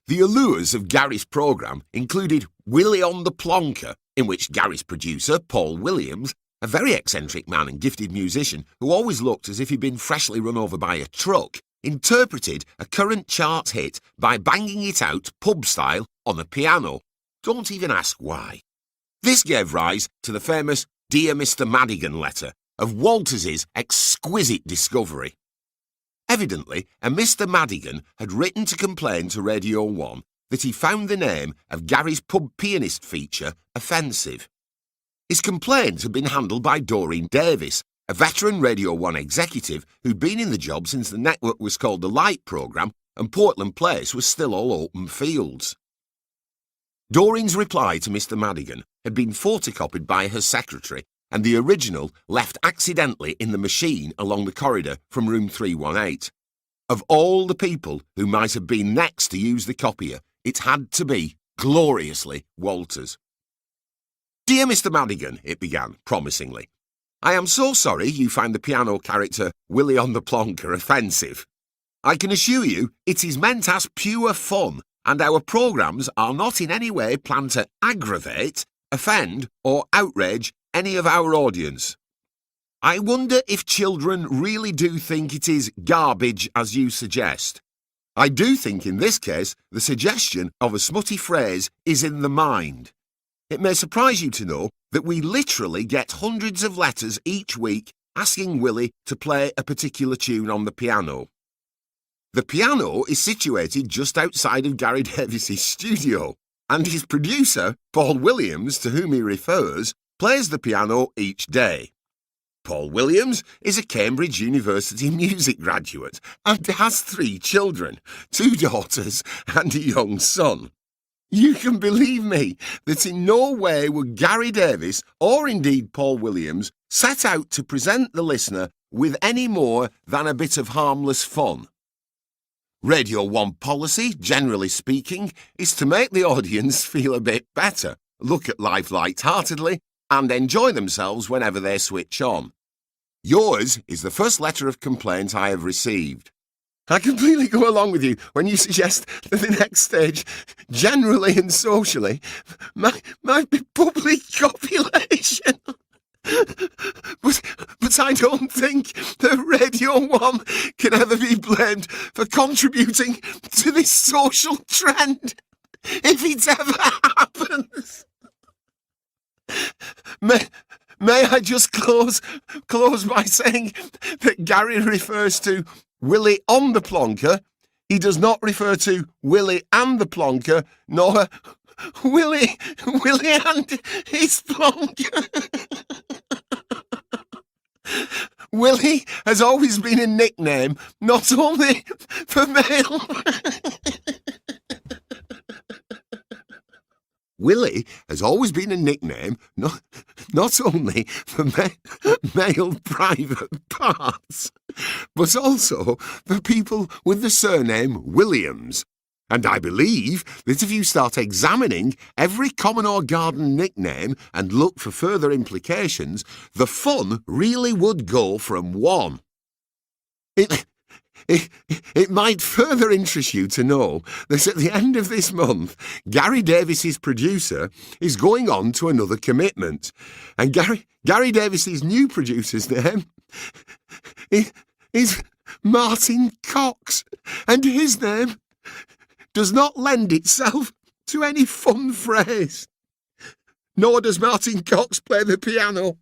The allures of Gary's programme included Willie On The Plonker, in which Gary's producer, Paul Williams, a very eccentric man and gifted musician who always looked as if he'd been freshly run over by a truck, interpreted a current chart hit by banging it out pub-style on a piano. Don't even ask why. This gave rise to the famous Dear Mr Madigan letter of Walters's exquisite discovery. Evidently, a Mr Madigan had written to complain to Radio 1 that he found the name of Gary's pub pianist feature offensive. His complaint had been handled by Gary Davies, a veteran Radio 1 executive who'd been in the job since the network was called The Light Programme and Portland Place was still all open fields. Doreen's reply to Mr Madigan had been photocopied by her secretary and the original left accidentally in the machine along the corridor from room 318. Of all the people who might have been next to use the copier, it had to be, gloriously, Walters. Dear Mr Madigan, it began, promisingly. I am so sorry you find the piano character Willie On The Plonker offensive. I can assure you it is meant as pure fun, and our programmes are not in any way planned to aggravate, offend, or outrage any of our audience. I wonder if children really do think it is garbage as you suggest. I do think in this case the suggestion of a smutty phrase is in the mind. It may surprise you to know that we literally get hundreds of letters each week asking Willie to play a particular tune on the piano. The piano is situated just outside of Gary Davies' studio, and his producer, Paul Williams, to whom he refers, plays the piano each day. Paul Williams is a Cambridge University music graduate and has 3 children, 2 daughters and a young son. You can believe me that in no way would Gary Davies, or indeed Paul Williams, set out to present the listener with any more than a bit of harmless fun. Radio 1 policy, generally speaking, is to make the audience feel a bit better, look at life light-heartedly, and enjoy themselves whenever they switch on. Yours is the first letter of complaint I have received. I completely go along with you when you suggest that the next stage, generally and socially, might be public copulation. But I don't think that Radio 1 can ever be blamed for contributing to this social trend, if it ever happens. May I just close by saying that Gary refers to Willie On The Plonker. He does not refer to Willie and the Plonker, nor Willie and his Plonker. Willie has always been a nickname, not only for male... Willie has always been a nickname, not only for male private parts, but also for people with the surname Williams. And I believe that if you start examining every common or garden nickname and look for further implications, the fun really would go from 1. It might further interest you to know that at the end of this month, Gary Davies' producer is going on to another commitment. And Gary Davies' new producer's name is Martin Cox. And his name does not lend itself to any fun phrase. Nor does Martin Cox play the piano.